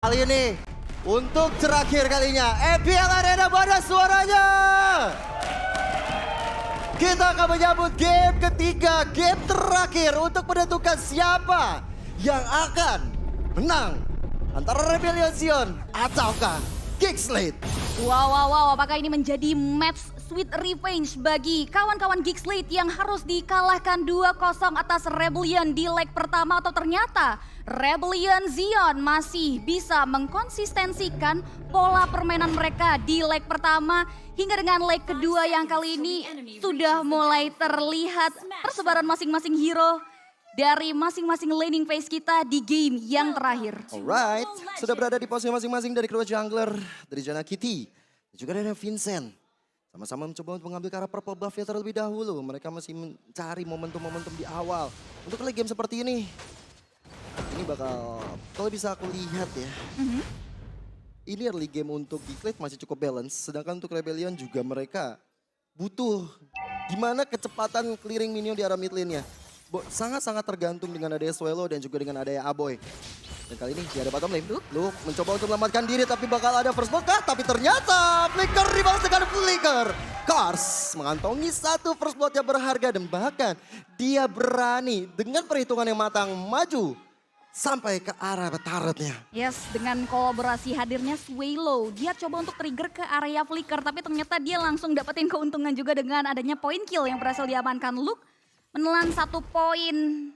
Kali ini untuk terakhir kalinya EPL Arena mana suaranya? Kita akan menyambut game ketiga, game terakhir untuk menentukan siapa yang akan menang antara Rebellion Zion ataukah Geekslate. Wow, apakah ini menjadi match sweet revenge bagi kawan-kawan Geekslate yang harus dikalahkan 2-0 atas Rebellion di leg pertama, atau ternyata Rebellion Zion masih bisa mengkonsistensikan pola permainan mereka di leg pertama hingga dengan leg kedua yang kali ini sudah mulai terlihat persebaran masing-masing hero dari masing-masing laning phase kita di game yang terakhir. Alright, sudah berada di posisi masing-masing dari kedua jungler, dari Jana Kitty, dan juga dari Vincent. Sama-sama mencoba untuk mengambil ke arah purple buff-nya terlebih dahulu. Mereka masih mencari momentum-momentum di awal. Untuk late game seperti ini, ini bakal, kalau bisa aku lihat ya, ini early game untuk Geekslate masih cukup balance. Sedangkan untuk Rebellion juga mereka butuh gimana kecepatan clearing minion di arah mid lane-nya. Sangat-sangat tergantung dengan adanya Swallow dan juga dengan adanya Aboy. Dan kali ini dia ada bottom lane. Luke mencoba untuk menyelamatkan diri tapi bakal ada first blood kah? Tapi ternyata Flicker dibalas dengan Flicker. Kars mengantongi satu first blood yang berharga dan bahkan dia berani dengan perhitungan yang matang maju sampai ke arah turretnya. Yes, dengan kolaborasi hadirnya Swallow, dia coba untuk trigger ke area Flicker, tapi ternyata dia langsung dapetin keuntungan juga dengan adanya point kill yang berhasil diamankan. Luke menelan 1 poin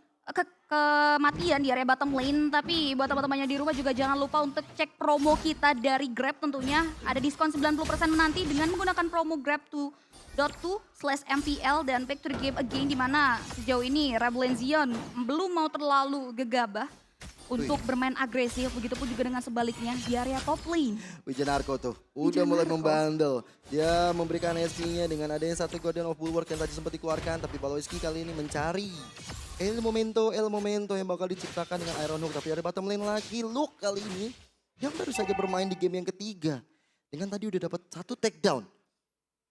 kematian di area bottom lane, tapi buat teman-temannya di rumah juga jangan lupa untuk cek promo kita dari Grab tentunya. Ada diskon 90% nanti dengan menggunakan promo Grab2.2/MPL dan back to the game again, di mana sejauh ini Rebellion Zion belum mau terlalu gegabah untuk bermain agresif, begitupun juga dengan sebaliknya di area top lane. Wijanarko tuh udah mulai membandel. Dia memberikan SP-nya dengan adanya satu Guardian of Bulwark yang tadi sempat dikeluarkan. Tapi Baloiski kali ini mencari El Momento yang bakal diciptakan dengan Iron Hook. Tapi dari bottom lane lagi Luke kali ini yang baru saja bermain di game yang ketiga. Dengan tadi udah dapat 1 takedown.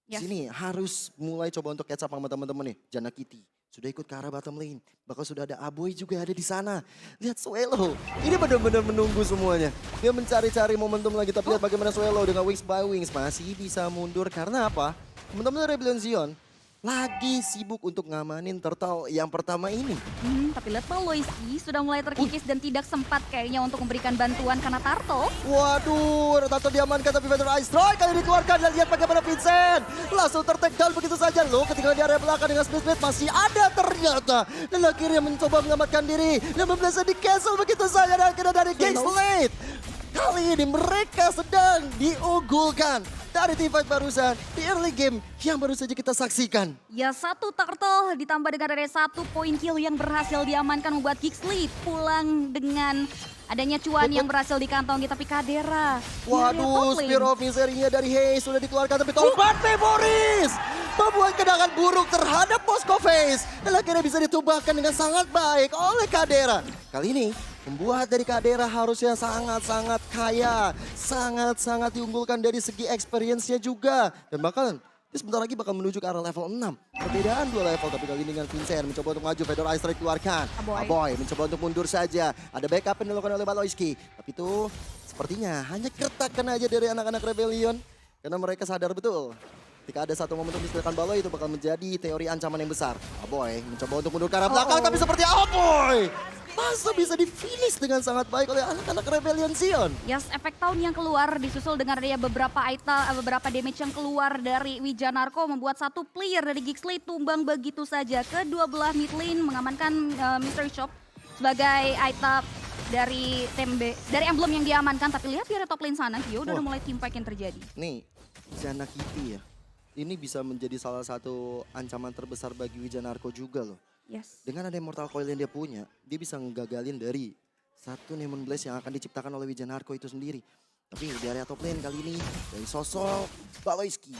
Yes. Sini harus mulai coba untuk catch up sama teman-teman nih. Jana Kitty sudah ikut ke arah bottom lane. Bahkan sudah ada Aboy juga ada di sana. Lihat Swallow. Ini benar-benar menunggu semuanya. Dia mencari-cari momentum lagi. Tapi lihat bagaimana Swallow dengan Wings by Wings masih bisa mundur. Karena apa? Teman-teman Rebellion Zion lagi sibuk untuk ngamanin turtle yang pertama ini. Tapi lihat Baloiski sudah mulai terkikis dan tidak sempat kayaknya untuk memberikan bantuan karena turtle. Waduh, turtle diamankan tapi Feather Ice Strike kali dikeluarkan. Dan lihat bagaimana Vincent langsung tertakedown begitu saja. Loh, ketika di area belakang dengan Split masih ada ternyata. Dan akhirnya mencoba menyelamatkan diri. 15 di cancel begitu saja dan akhirnya dari Geekslate. Kali ini mereka sedang diunggulkan dari teamfight barusan di early game yang baru saja kita saksikan. Ya, 1 turtle ditambah dengan ada 1 point kill yang berhasil diamankan membuat Geekslate pulang dengan adanya cuan yang berhasil dikantongi. Tapi Kadera, waduh, Spear of Misery-nya dari Hayes sudah dikeluarkan tapi tobat Boris membuat kenangan buruk terhadap Moscow Face. Dan akhirnya bisa ditumbahkan dengan sangat baik oleh Kadera. Kali ini membuat dari Kadera harusnya sangat-sangat kaya. Sangat-sangat diunggulkan dari segi experience-nya juga. Dan bahkan dia sebentar lagi bakal menuju ke arah level 6. Perbedaan 2 level, tapi kali ini dengan Vincent mencoba untuk maju. Feather Ice Strike keluarkan. Aboy mencoba untuk mundur saja. Ada backup yang dilakukan oleh Baloiski. Tapi itu sepertinya hanya kertakan aja dari anak-anak Rebellion. Karena mereka sadar betul. Ketika ada satu momentum disediakan Baloy itu bakal menjadi teori ancaman yang besar. Aboy mencoba untuk mundur ke arah belakang, tapi seperti Aboy masa bisa di-finish dengan sangat baik oleh anak-anak Rebellion Zion. Yes, efek tahun yang keluar disusul dengan adanya beberapa item, beberapa damage yang keluar dari Wijanarko membuat 1 player dari Geekslate tumbang begitu saja. Kedua belah mid lane mengamankan Mystery Shop sebagai item dari dari emblem yang diamankan. Tapi lihat di area top lane sana, Gio udah mulai team fight yang terjadi. Nih, Jana Kitty ya. Ini bisa menjadi salah satu ancaman terbesar bagi Wijanarko juga loh. Yes. Dengan ada Immortal Coil yang dia punya, dia bisa ngegagalin dari satu Neon Blaze yang akan diciptakan oleh Wijanarko itu sendiri. Tapi di area top lane kali ini, dari sosok Baloiski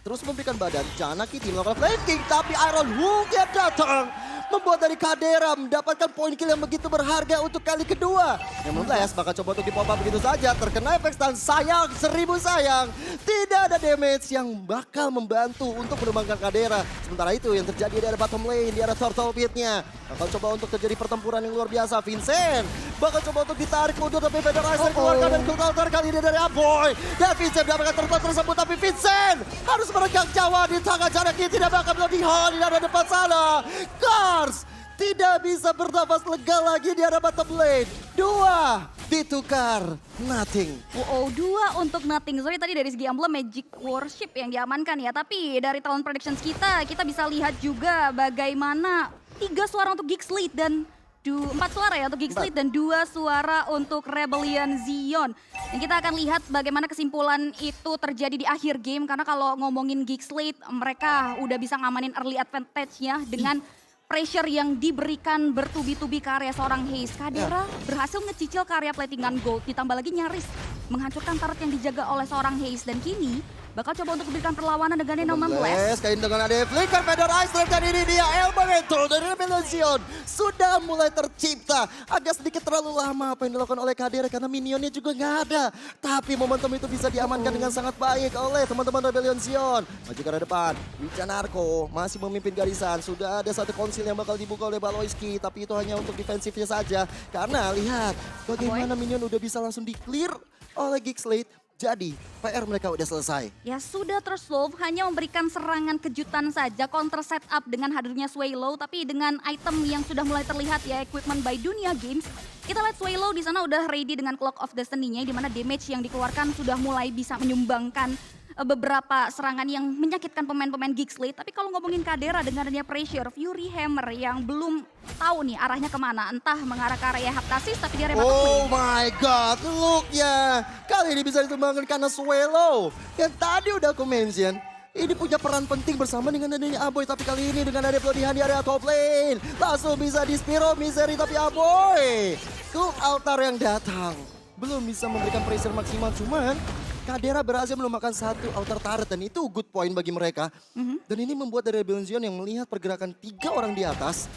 terus memberikan badan. Jana Kitty melakukan flanking, tapi Iron Hook yang datang membuat dari Kadera mendapatkan poin kill yang begitu berharga untuk kali kedua. Yang 16 bakal coba untuk di-pop up begitu saja. Terkena efek stun, sayang, 1000 sayang. Tidak ada damage yang bakal membantu untuk menumbangkan Kadera. Sementara itu yang terjadi di area bottom lane, di area turtle pit-nya. Bakal coba untuk terjadi pertempuran yang luar biasa. Vincent bakal coba untuk ditarik mundur, tapi Vader Ice keluarkan dan counter kali ini dari Aboy. Dan Vincent mendapatkan turtle tersebut, tapi Vincent harus meregang nyawa di tangan Jana Kitty. Tidak bakal melodihan di area depan sana. Cars tidak bisa bernafas lega lagi di area bottom lane. 2 ditukar, nothing. Oh, 2 untuk nothing. Sorry tadi dari segi emblem Magic Worship yang diamankan ya. Tapi dari talent predictions kita bisa lihat juga bagaimana 3 suara untuk Geek Slate dan 4 suara ya untuk Geek Slate dan 2 suara untuk Rebellion Zion. Dan kita akan lihat bagaimana kesimpulan itu terjadi di akhir game. Karena kalau ngomongin Geek Slate, mereka udah bisa ngamanin early advantage-nya dengan pressure yang diberikan bertubi-tubi karya seorang Haze. Kadera berhasil ngecicil karya Platinum Gold, ditambah lagi nyaris menghancurkan turret yang dijaga oleh seorang Haze. Dan kini bakal coba untuk memberikan perlawanan dengan Neno 16. Kain dengan ada flicker Vader Ice dan ini dia El Momento dari Rebellion Zion sudah mulai tercipta. Agak sedikit terlalu lama apa yang dilakukan oleh Kadera karena minionnya juga nggak ada. Tapi momentum itu bisa diamankan dengan sangat baik oleh teman-teman Rebellion Zion. Maju ke arah depan, Wijanarko masih memimpin garisan. Sudah ada satu konsil yang bakal dibuka oleh Baloyski, tapi itu hanya untuk defensifnya saja. Karena lihat bagaimana minion udah bisa langsung di-clear oleh Geek Slate. Jadi PR mereka udah selesai. Ya sudah tersolve, hanya memberikan serangan kejutan saja, counter setup dengan hadirnya Swallow, tapi dengan item yang sudah mulai terlihat ya, equipment by Dunia Games. Kita lihat Swallow di sana udah ready dengan Clock of Destiny-nya, di mana damage yang dikeluarkan sudah mulai bisa menyumbangkan beberapa serangan yang menyakitkan pemain-pemain Geek Slate. Tapi kalau ngomongin Kadera dengan adanya pressure, Fury Hammer yang belum tahu nih arahnya kemana. Entah mengarah ke area Heptasis tapi dia Oh my god, look ya. Kali ini bisa ditumbangkan karena Swallow. Yang tadi udah aku mention. Ini punya peran penting bersama dengan adanya Aboy. Tapi kali ini dengan ada pelodihan di area top lane. Langsung bisa di Spiro, Misery tapi Aboy. Cook altar yang datang. Belum bisa memberikan pressure maksimal, cuman Kadera berhasil melemahkan satu outer turret dan itu good point bagi mereka. Dan ini membuat dari Rebellion Zion yang melihat pergerakan 3 orang di atas.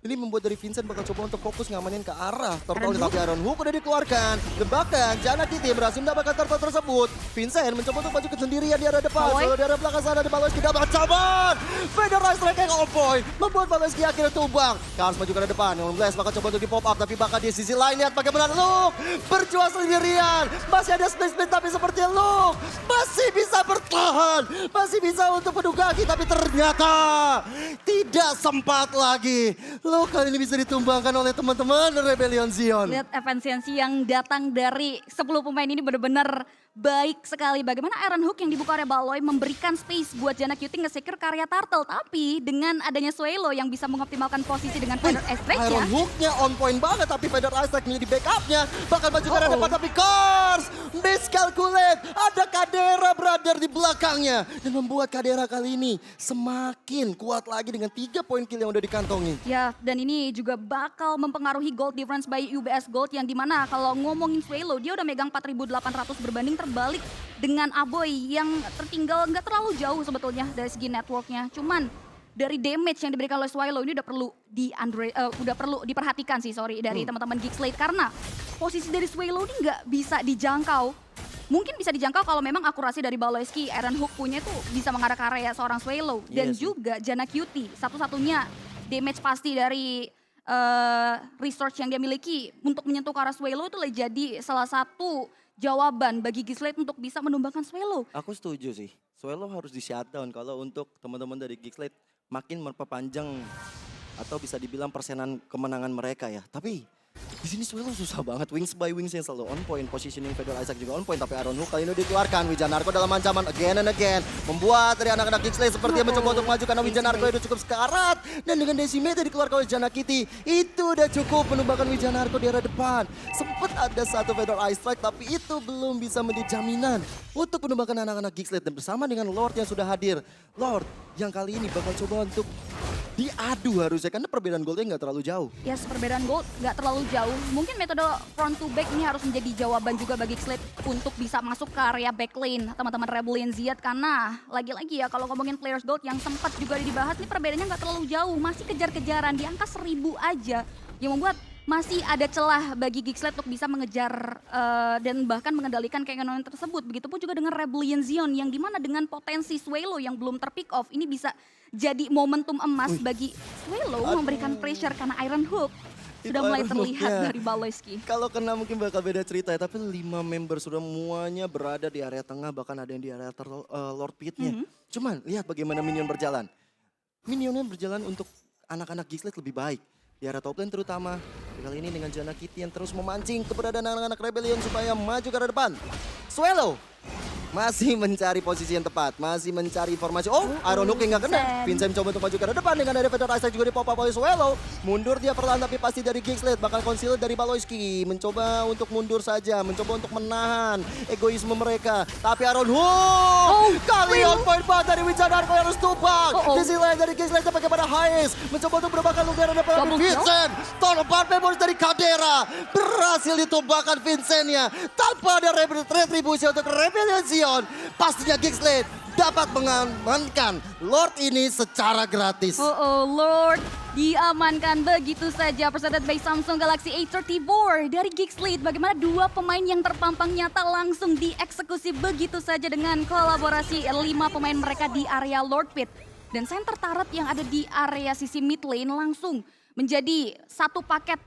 Ini membuat dari Vincent bakal coba untuk fokus ngamanin ke arah turtle, tapi Iron Hook udah dikeluarkan. Bahkan Jana Kitty berhasil mendapatkan turtle tersebut. Vincent mencoba untuk maju ke sendirian di arah depan. Selalu di arah belakang sana, di Baloyski dapat caban. Vader Ice striking on point. Membuat Baloyski akhirnya tumbang. Kars maju ke arah depan. Yang 16 bakal coba untuk di pop up, tapi bakal di sisi lain lihat bagaimana Luke berjuang sendirian. Masih ada split tapi seperti Luke masih bisa bertahan. Masih bisa untuk menunggangi, tapi ternyata tidak sempat lagi. Lo kali ini bisa ditumbangkan oleh teman-teman Rebellion Zion. Lihat efisiensi yang datang dari 10 pemain ini benar-benar baik sekali. Bagaimana Iron Hook yang dibuka oleh Baloy memberikan space buat Jana Cutie nge-secure karya Turtle. Tapi dengan adanya Swallow yang bisa mengoptimalkan posisi dengan Vader Ice Strike ya. Iron Hook-nya on point banget, tapi Vader Ice Strike menjadi backup-nya. Bakal maju ke arah depan, tapi Cars miscalculate. Ada Kadera brother di belakangnya. Dan membuat Kadera kali ini semakin kuat lagi dengan 3 poin kill yang udah dikantongi. Ya, dan ini juga bakal mempengaruhi gold difference by UBS Gold yang dimana kalau ngomongin Swallow dia udah megang 4.800 berbanding terbalik dengan Aboy yang tertinggal nggak terlalu jauh sebetulnya dari segi networknya. Cuman dari damage yang diberikan oleh Swallow ini udah perlu diperhatikan sih dari teman-teman Geek Slate karena posisi dari Swallow ini nggak bisa dijangkau. Mungkin bisa dijangkau kalau memang akurasi dari Baloyski, Iron Hook punya tuh bisa mengarah ke area seorang Swallow. Dan juga Jana Cutie, satu-satunya damage pasti dari resource yang dia miliki untuk menyentuh ke arah Swallow itu jadi salah satu jawaban bagi Geek Slate untuk bisa menumbangkan Swallow. Aku setuju sih, Swallow harus di shutdown kalau untuk teman-teman dari Geek Slate makin memperpanjang atau bisa dibilang persenan kemenangan mereka ya. Tapi di sini Swallow susah banget, wings by wings yang selalu on point, positioning Vader Isaac juga on point, tapi Iron Hook kali ini dikeluarkan. Wijanarko dalam ancaman again and again, membuat dari anak-anak Geek Slate seperti yang mencoba untuk maju karena Wijanarko itu cukup sekarat. Dan dengan decimate yang dikeluarkan oleh Jana Kitty, itu udah cukup menumbangkan Wijanarko di arah depan. Sempat ada satu Vader Ice Strike, tapi itu belum bisa menjadi jaminan untuk menumbangkan anak-anak Geek Slate. Dan bersama dengan Lord yang sudah hadir, Lord yang kali ini bakal coba untuk diadu harusnya karena perbedaan goldnya nggak terlalu jauh. Ya, perbedaan gold nggak terlalu jauh. Mungkin metode front to back ini harus menjadi jawaban juga bagi Slate untuk bisa masuk ke area backlane teman-teman Rebellion Ziad. Karena lagi-lagi ya kalau ngomongin players gold yang sempat juga dibahas, ini perbedaannya nggak terlalu jauh. Masih kejar-kejaran di angka 1000 aja. Yang membuat masih ada celah bagi Geekslate untuk bisa mengejar dan bahkan mengendalikan keekonomian tersebut. Begitupun juga dengan Rebellion Zion yang dimana dengan potensi Swallow yang belum terpick off, ini bisa jadi momentum emas bagi Swallow memberikan pressure karena Iron Hook sudah mulai Iron terlihat Hook-nya. dari Baloyski. Kalau kena mungkin bakal beda cerita ya, tapi 5 member sudah semuanya berada di area tengah, bahkan ada yang di area Lord Pit-nya. Cuman lihat bagaimana minion berjalan. Minionnya berjalan untuk anak-anak Geekslate lebih baik. Di area top lane terutama. Kali ini dengan Janna Kitty yang terus memancing keberadaan anak-anak Rebellion supaya maju ke arah depan. Swallow masih mencari posisi yang tepat, masih mencari informasi. Oh, Iron Hook yang nggak kena. Vincent coba untuk maju ke arah depan dengan ada Peter Isaac juga di pop up oleh Swallow. Mundur dia perlahan tapi pasti dari Geekslate. Bakal conceal dari Baloyski. Mencoba untuk mundur saja, mencoba untuk menahan egoisme mereka. Tapi Iron Hook kali on point banget dari Wijanarko yang harus tumbang. Di sisi lain dari Geekslate bagaimana Hayes mencoba untuk berbakan luka di depan. Vincent, tolong memoris dari Kadera. Berhasil ditumbangkan Vincentnya. Tanpa ada retribusi untuk Rebellion Zion. Pastinya Geekslate dapat mengamankan Lord ini secara gratis. Lord diamankan begitu saja. Presented by Samsung Galaxy A34 dari Geekslate. Bagaimana dua pemain yang terpampang nyata langsung dieksekusi begitu saja dengan kolaborasi 5 pemain mereka di area Lord Pit. Dan center turret yang ada di area sisi mid lane langsung menjadi satu paket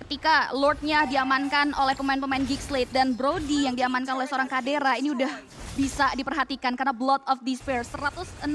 ketika Lordnya diamankan oleh pemain-pemain Geekslate dan Brody yang diamankan oleh seorang Kadera. Ini udah bisa diperhatikan karena Blood of Despair 165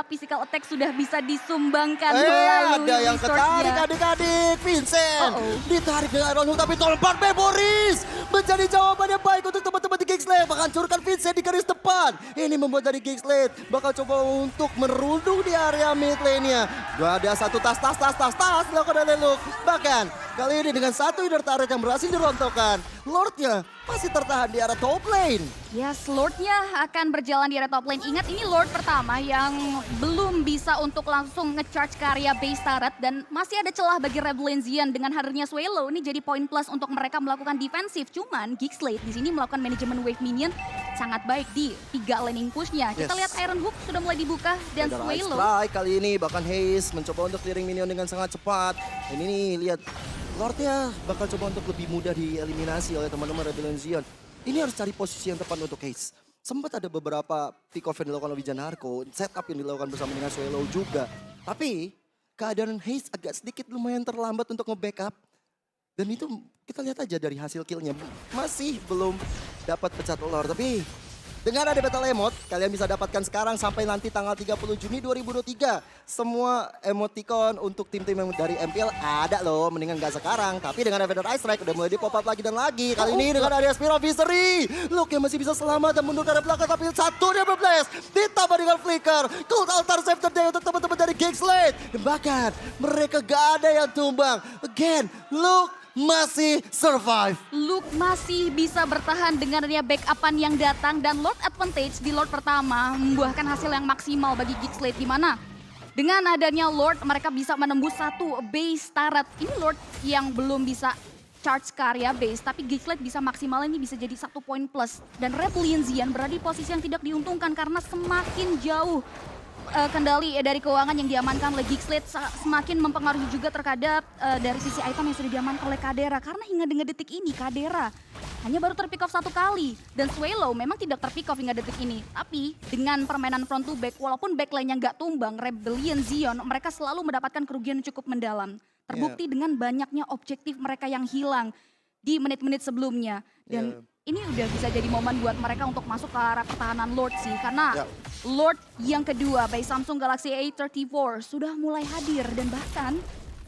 physical attack sudah bisa disumbangkan melalui ada yang resource-nya. ketarik adik-adik. Vincent ditarik dengan Iron Hook tapi tolong memoris menjadi jawaban yang baik untuk teman-teman di Geekslate. Menghancurkan Vincent di garis depan. Ini membuat dari Geekslate bakal coba untuk merundung di area mid lane-nya. Ada satu tas dilakukan oleh Luke. Bahkan kali ini dengan satu inner turret yang berhasil dirontokkan, Lordnya masih tertahan di area top lane. Yes, Lordnya akan berjalan di area top lane. Ingat ini Lord pertama yang belum bisa untuk langsung nge-charge ke area base turret. Dan masih ada celah bagi Rebellion Zion dengan hadirnya Swallow. Ini jadi poin plus untuk mereka melakukan defensif. Cuman Geekslate di sini melakukan manajemen wave minion sangat baik di 3 laning pushnya. Kita lihat Iron Hook sudah mulai dibuka dan Ada Swallow. strike kali ini bahkan Hayes mencoba untuk clearing minion dengan sangat cepat. Dan ini lihat Lordnya bakal coba untuk lebih mudah dieliminasi oleh teman-teman Rebellion Zion. Ini harus cari posisi yang tepat untuk Hayes. Sempat ada beberapa pick off yang dilakukan oleh Wijanarko, setup yang dilakukan bersama dengan Swallow juga. Tapi keadaan Hayes agak sedikit lumayan terlambat untuk nge-backup. Dan itu kita lihat aja dari hasil killnya. Masih belum dapat pecat Lord. Tapi dengan ada battle emote, kalian bisa dapatkan sekarang sampai nanti tanggal 30 Juni 2023. Semua emoticon untuk tim-tim yang dari MPL ada loh, mendingan gak sekarang. Tapi dengan Evader Ice Strike udah mulai di pop up lagi dan lagi. Kali ini dengan ada Spiral Visery. Luke yang masih bisa selamat dan mundur ke arah belakang, tapi satu dia berblast. Ditambah dengan Flicker. Cold Altar Save the Day untuk teman-teman dari Geekslate. Dan bahkan mereka gak ada yang tumbang. Again, Luke masih survive. Luke masih bisa bertahan dengan adanya backupan yang datang dan Lord advantage di Lord pertama membuahkan hasil yang maksimal bagi Geekslate di mana dengan adanya Lord mereka bisa menembus satu base turret. Ini Lord yang belum bisa charge ke area base tapi Geekslate bisa maksimal ini bisa jadi 1 poin plus dan Rebellion Zion berada di posisi yang tidak diuntungkan karena semakin jauh kendali dari keuangan yang diamankan oleh Geekslate semakin mempengaruhi juga terhadap dari sisi item yang sudah diamankan oleh Kadera. Karena hingga dengan detik ini Kadera hanya baru terpick off 1 kali. Dan Swallow memang tidak terpick off hingga detik ini. Tapi dengan permainan front to back walaupun backline-nya nggak tumbang, Rebellion Zion mereka selalu mendapatkan kerugian yang cukup mendalam. Terbukti dengan banyaknya objektif mereka yang hilang di menit-menit sebelumnya. Dan ini udah bisa jadi momen buat mereka untuk masuk ke arah pertahanan Lord sih. Karena Lord yang kedua by Samsung Galaxy A34 sudah mulai hadir dan bahkan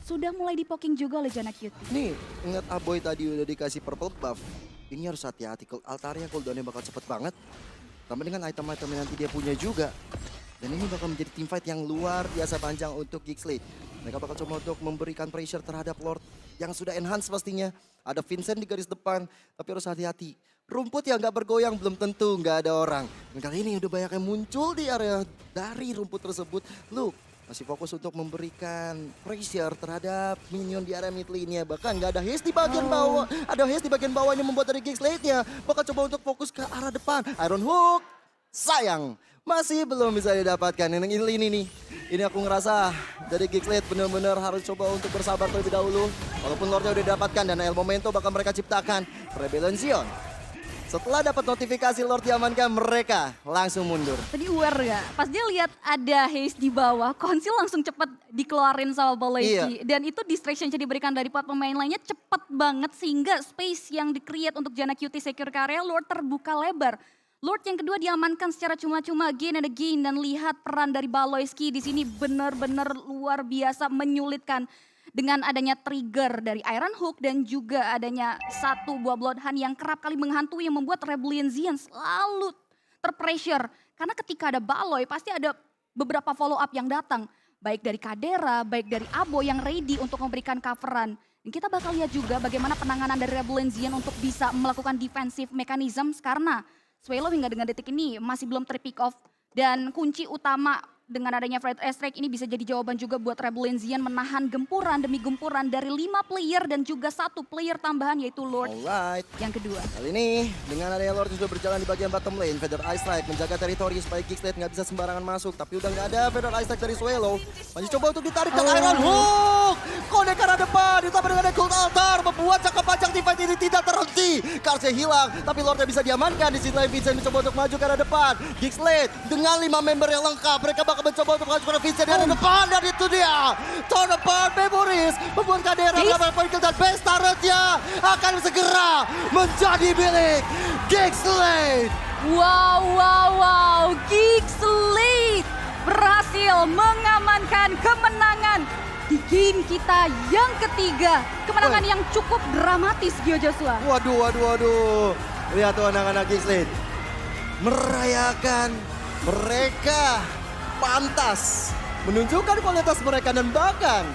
sudah mulai dipoking juga oleh Janna Kitty. Nih, ingat Aboy tadi udah dikasih purple buff. Ini harus hati-hati, altarnya cooldownnya bakal cepet banget. Tambah dengan item-item yang nanti dia punya juga. Dan ini bakal menjadi teamfight yang luar biasa panjang untuk Geekslate. Mereka bakal coba untuk memberikan pressure terhadap Lord yang sudah enhance pastinya. Ada Vincent di garis depan, tapi harus hati-hati. Rumput yang gak bergoyang belum tentu gak ada orang. Dan kali ini udah banyak yang muncul di area dari rumput tersebut. Look, masih fokus untuk memberikan pressure terhadap minion di area mid lane-nya. Bahkan nggak ada haste di bagian bawah. Ada haste di bagian bawahnya membuat dari Giggs late-nya bakal coba untuk fokus ke arah depan. Iron Hook, sayang, masih belum bisa didapatkan. Ini aku ngerasa dari Giggs late benar-benar harus coba untuk bersabar terlebih dahulu. Walaupun Lordnya udah didapatkan dan El Momento bakal mereka ciptakan. Rebellion Zion. Setelah dapat notifikasi Lord diamankan, mereka langsung mundur. Tadi aware gak? Pas dia lihat ada haste di bawah, Konsil langsung cepet dikeluarin sama Baloyski. Dan itu distraction yang diberikan dari empat pemain lainnya cepet banget sehingga space yang di-create untuk Janna QT secure ke area Lord terbuka lebar. Lord yang kedua diamankan secara cuma-cuma again and again dan lihat peran dari Baloyski di sini benar-benar luar biasa menyulitkan. Dengan adanya trigger dari Iron Hook dan juga adanya satu buah Bloodhound yang kerap kali menghantui yang membuat Rebellion Zion selalu terpressure. Karena ketika ada Baloy pasti ada beberapa follow up yang datang. Baik dari Kadera, baik dari Abo yang ready untuk memberikan coveran. Dan kita bakal lihat juga bagaimana penanganan dari Rebellion Zion untuk bisa melakukan defensive mechanism. Karena Swallow hingga dengan detik ini masih belum ter-pick off. Dan kunci utama dengan adanya Fred Airstrike ini bisa jadi jawaban juga buat Rebellion Zion menahan gempuran demi gempuran dari 5 player dan juga 1 player tambahan yaitu Lord yang kedua. Kali ini dengan adanya Lord juga berjalan di bagian bottom lane. Feather Airstrike menjaga teritori supaya Giggs late nggak bisa sembarangan masuk. Tapi udah nggak ada Feather Airstrike dari Swallow. Masih coba untuk ditarik ke Iron Hook. Kode ke arah depan ditambah dengan Cold Altar. Membuat jangka panjang divide ini tidak terhenti. Karsnya hilang tapi Lordnya bisa diamankan. Di sisi lain Vincent mencoba untuk maju ke arah depan. Giggs late dengan 5 member yang lengkap. Mereka bakal mencoba untuk menghancurkan Vincent di arah depan. Dan itu dia. Tahun depan Memories membuat Kadera mendapatkan point kill dan base turretnya akan segera menjadi milik Giggs late. Wow. Giggs late berhasil mengamankan kemenangan di game kita yang ketiga. Kemenangan yang cukup dramatis, Gio Joshua. Waduh. Lihat tuh anak-anak Giggs late merayakan. Mereka pantas menunjukkan kualitas mereka dan bahkan